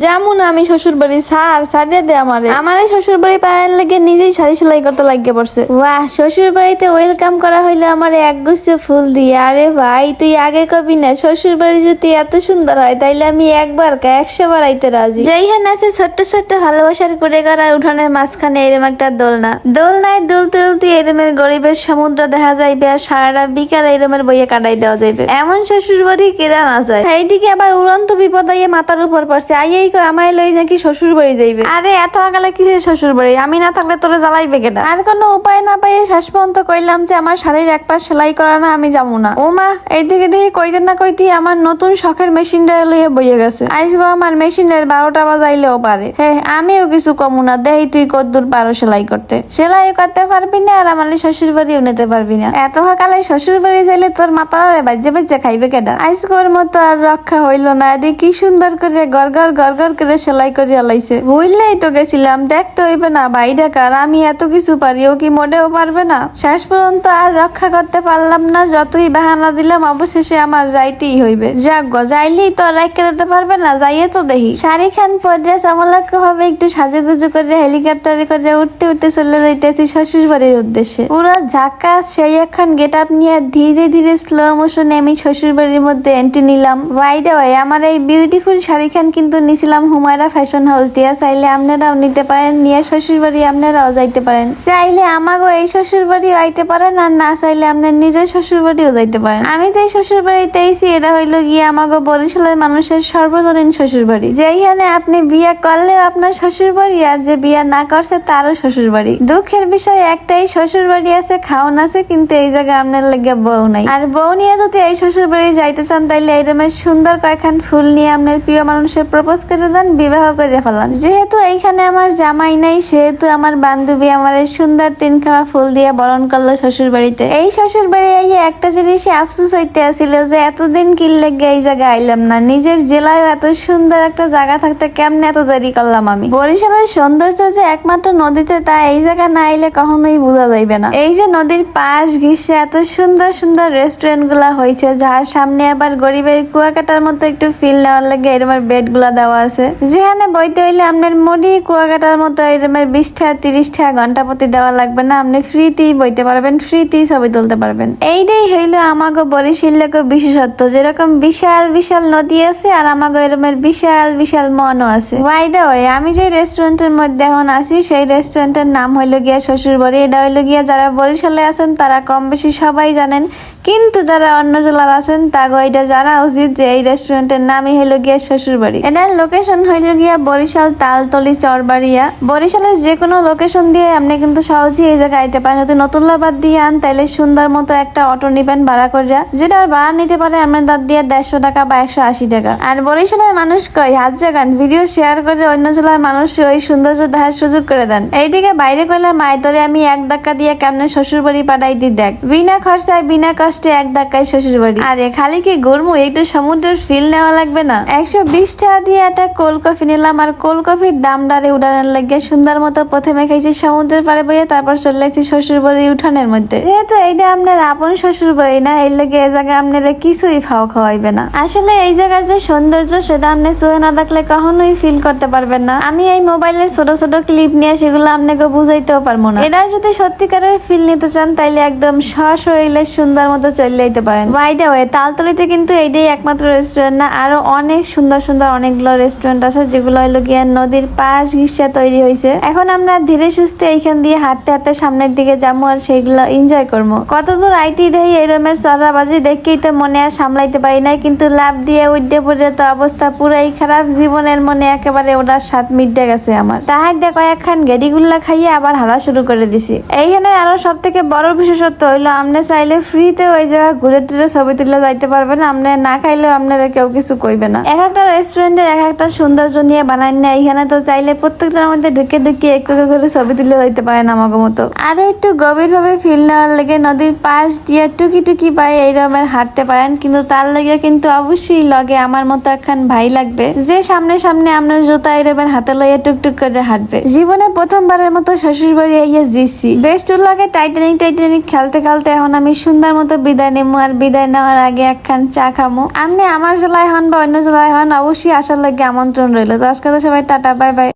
যেমন আমি শ্বশুর বাড়ি সারিয়ে দে আমার শ্বশুর বাড়ি পায়ের লেগে নিজেই শাড়ি সেলাই করতে লাগিয়ে পড়ছে। বাহ, শ্বশুর বাড়িতে ওয়েলকাম করা হইলে আমার একগুচ্ছ ফুল দিয়ে। আরে ভাই, তুই আগে কবি না শ্বশুর বাড়ি যদি এত সুন্দর হয় তাইলে আমি একবার 100 বার আইতে রাজি। যেইখানে আছে ছোট্ট ছোট্ট ভালোবাসার কুড়ে করা উঠানের মাঝখানে এরম একটা দোলনায় দুলতে দুলতে এরমের গরিবের সমুদ্র দেখা যাইবে আর সারাটা বিকাল এরমের বইয়ে কাটাই দেওয়া যাইবে। এমন শ্বশুর বাড়ি কেরা না যায়। এইদিকে আবার উড়ন্ত বিপদ আইয়ে মাথার উপর পড়ছে। আইয়েই আমায় লই নাকি শ্বশুর বাড়ি যাইবে। আরে এত আগালে কিসের শ্বশুর বাড়ি? আমি না থাকলে তোরে জ্বালাইবে কেটা? আর কোনো উপায় না পাইয়ে শেষ পর্যন্ত কইলাম যে আমার শাড়ির এক পাশ সেলাই করা না, আমি যাবো না। ও মা, এইদিকে দেখি কইতে না কইতে আমার নতুন শখের মেশিনটা লইয়ে বইয়ে গেছে। আইসগো আমার মেশিনের 12টা বাজাইলেও পারে। হ্যাঁ, আমিও কিছু কমু না। দেহি তুই কদ্দুর পারো সেলাই করতে। সেলাই করতে পারবি না আর আমার শ্বশুর বাড়িও নিতে পারবি না। এত সকালে শ্বশুর বাড়ি যাইলে তোর মাথারে বাজে বাজে খাইবে কেটা? আইসগোর মতো আর রক্ষা হইল না। এদিকে কি সুন্দর করে গড়গড় করে সেলাই করে আলাইছে। ভুললেই তো গেছিলাম, দেখতে হইবে না ভাই ঢাকার আমি এত কিছু পারি, ও কি মোটেও পারবে না? শেষ পর্যন্ত আর রক্ষা করতে পারলাম না। যতই বাহানা দিলাম অবশেষে আমার যাইতেই হইবে। যাক গো, যাইলেই তো আর রেখে দিতে পারবে না। যাইয়ে তো দেখি শাড়ি খান পরে চমলাক্য ভাবে একটু সাজুগুজু করে হেলিকপ্টারে করে উঠতে উঠতে চলে যাইতেছি শ্বশুর বাড়ির উদ্দেশ্যে। পুরো ঝাঁকা সেই এখন গেট আপ নিয়ে ধীরে ধীরে স্লো মোশনে আমি শ্বশুর বাড়ির মধ্যে এন্ট্রি নিলাম। বাই দ্য ওয়ে, আমার এই বিউটিফুল শাড়ি খান কিন্তু নিছিলাম হুমায়রা ফ্যাশন হাউস দিয়া। চাইলে আপনারাও নিতে পারেন, নিয়ে শ্বশুর বাড়ি আপনারাও যাইতে পারেন। চাইলে আমাগো এই শ্বশুর বাড়িও আইতে পারেন, আর না চাইলে আপনার নিজের শ্বশুর বাড়িও যাইতে পারেন। আমি যে শ্বশুর বাড়িতে আইছি এটা হইলো গিয়ে আমাগো বরিশালের মানুষের সর্বজনীন শ্বশুর বাড়ি। যেইখানে আপনি বিয়ে করলেও আপনার শ্বশুর বাড়ি, আর যে বিয়ে না করছে তারও শ্বশুর বাড়ি। দুঃখের বিষয় একটাই, শ্বশুর বাড়ি আছে, খাওন আছে, কিন্তু এই জায়গায় আপনার লেগে বউ নাই। আর বউ নিয়ে যদি এই শ্বশুর বাড়ি যাইতে চান তাইলে এইরকমের সুন্দর কয়েকখান ফুল নিয়ে আপনার প্রিয় মানুষের প্রপোজ করে দেন, বিবাহ করে ফেলান। যেহেতু এইখানে আমার জামাই নাই, সেহেতু আমার বান্ধবী আমার সুন্দর 3খানা ফুল দিয়ে বরণ করলো শ্বশুর বাড়িতে। এই শ্বশুর বাড়ি একটা জিনিসে আফসোস হইতে আসিল যে এতদিন কি লেগে এই জায়গায় আইলাম না। নিজের জেলায় এত সুন্দর একটা জায়গা থাকতে কেমনে এত দেরি করলাম আমি। বরিশালের সৌন্দর্য যে একমাত্র নদীতে, তা এই জায়গা না আইলে কখনোই বোঝা যাইবে না। এই যে নদীর পাশ ঘিসে এত সুন্দর সুন্দর রেস্টুরেন্ট গুলা হয়েছে, যার সামনে আবার গরিবের কুয়াকাটার মতো একটু ফিল নেওয়ার লাগে এরকম বেড গুলা দেওয়া আছে। যেখানে বইতে হইলে আপনার মুড়ি কুয়াকাটার মতো এরকম 20 টাকা 30 টাকা ঘন্টা প্রতি দেওয়া লাগবে না। আপনি ফ্রিতেই বইতে পারবেন, ফ্রিতেই ছবি তুলতে পারবেন। এইটাই হইলো আমাগো বরিশালের বিশেষত্ব। যেরকম বিশাল বিশাল নদী আছে আর আমাগো এরকম বিশাল বিশাল মনও আছে। বাই দ্য ওয়ে, আমি যে রেস্টুরেন্টের মধ্যে এখন আছি সেই রেস্টুরেন্টের নাম হইলো গিয়া শ্বশুর বাড়ি। এটা হইলো গিয়া যারা বরিশালে আছেন তারা কম বেশি সবাই জানেন, কিন্তু যারা অন্য জেলার আছেন তাগো এটা জানা উচিত যে এই রেস্টুরেন্টের নামই হইলো গিয়া শ্বশুর বাড়ি। এটার লোকেশন হইলো গিয়া বরিশাল তালতলি চরবাড়িয়া। বরিশালের যে কোনো লোকেশন দিয়ে আপনি কিন্তু সহজেই এই জায়গায় আইতে পারেন। যদি নতুল্লাবাদ দিয়ে আন তাইলে সুন্দর মতো একটা অটো নিবেন ভাড়া করিয়া, যেটা ভাড়া নিতে পারে আপনার তার দিয়ে 150 টাকা বা 180 টাকা। আর বরিশালের মানুষ কই হাত জাগান, ভিডিও শেয়ার করে অন্য জেলার মানুষ ওই সৌন্দর্য দেখার সুযোগ করে দেন। এইদিকে বাইরে কইলে মাই তোরে আমি 1 ধাক্কা দিয়ে কেমনে শ্বশুর বাড়ি পাঠাই দি দেখ, বিনা খরচায় বিনা কষ্টে 1 ধাক্কায় শ্বশুর বাড়ি। আরে খালি কি ঘুরমু, একটু সমুদ্রের ফিল নেওয়া লাগবে না? 120 টাকা দিয়ে একটা কোল্ড কফি নিলাম, আর কোল্ড কফির দামটারে উঠানের লাগে সুন্দর মতো প্রথমে খাইছি সমুদ্রের পাড়ে বইয়ে, তারপর চলে যাচ্ছি শ্বশুর বাড়ি উঠানের মধ্যে। যেহেতু এইটা আপনার আপন শ্বশুর বাড়ি না, এই লাগে এই জায়গায় আপনারা কিছুই খাওয়াইবে না। আসলে এই জায়গার যে সৌন্দর্য সেটা আপনি চোখে না দেখলে কখনোই ফিল করতে পারবেন না। আমি এই মোবাইলের ছোট ছোট ক্লিপ নিয়ে সেগুলো আপনাকে বুঝাইতেও পারবো না। এটার যদি সত্যিকারের ফিল নিতে চান তাইলে একদম সশরীরে সুন্দর মতো চলে যাইতে পারেন। বাই দ্য ওয়ে, তালতলিতে কিন্তু এইটাই একমাত্র রেস্টুরেন্ট না, আরো অনেক সুন্দর সুন্দর অনেকগুলো রেস্টুরেন্ট আছে যেগুলো হইলো গিয়ে নদীর পাশ ঘিসে তৈরি হয়েছে। এখন আমরা ধীরে সুস্থে এইখান দিয়ে হাঁটতে হাঁটতে সামনের দিকে যাবো আর সেইগুলো এনজয় করবো। কতদূর আইতে দেই এরমের চড়াবাজি দেখেই তো মনে আর সামলাইতে পারি নাই, কিন্তু লাভ দিয়ে উঠে পড়ে তো অবস্থা পুরাই খারাপ। জীবনের মনে একেবারে ওটার স্বাদ মিটে গেছে আমার। তাহার দিয়ে কয়েকখান গেডিগুল্লা খাইয়ে আবার হারা শুরু করে দিছি। এইখানে আরো সব থেকে বড় বিশেষত্ব হইলো আপনি চাইলে ফ্রিতে ওই জায়গা ঘুরে টুরে ছবি তুলে যাইতে পারবেন। আপনি না খাইলেও আপনারা কেউ কিছু কইবে না। এক একটা রেস্টুরেন্টের এক একটা সৌন্দর্য নিয়ে বানাই না। এইখানে তো চাইলে প্রত্যেকটার মধ্যে ঢুকে ঢুকে একটু করে ছবি তুলে যাইতে পারেন আমাকে মতো। আরো একটু গভীর ভাবে ফিল নেওয়ার লেগে নদীর পাশ দিয়ে টুকি টুকি পায়ে এইরকমের হাঁটতে পারেন, কিন্তু তার লেগে কিন্তু অবশ্যই লগে আমার মতো একখান ভাই লাগবে যে সামনে সামনে আপনার জুতা এরকমের হাতে লইয়া টুকটুক করে হাঁটবে। জীবনে প্রথমবারের মতো শ্বশুর বাড়ি আইয়া জিসি। বেস্ট লাগে টাইটানিক খেলতে খেলতে এখন আমি সুন্দর মতো বিদায় নেবো, আর বিদায় নেওয়ার আগে একখান চা খামো। আপনি আমার জেলায় হন বা অন্য জেলায় হন, অবশ্যই আসার লাগে আমন্ত্রণ রইলো। তো আজকে তো সবাই টাটা, বাই বাই।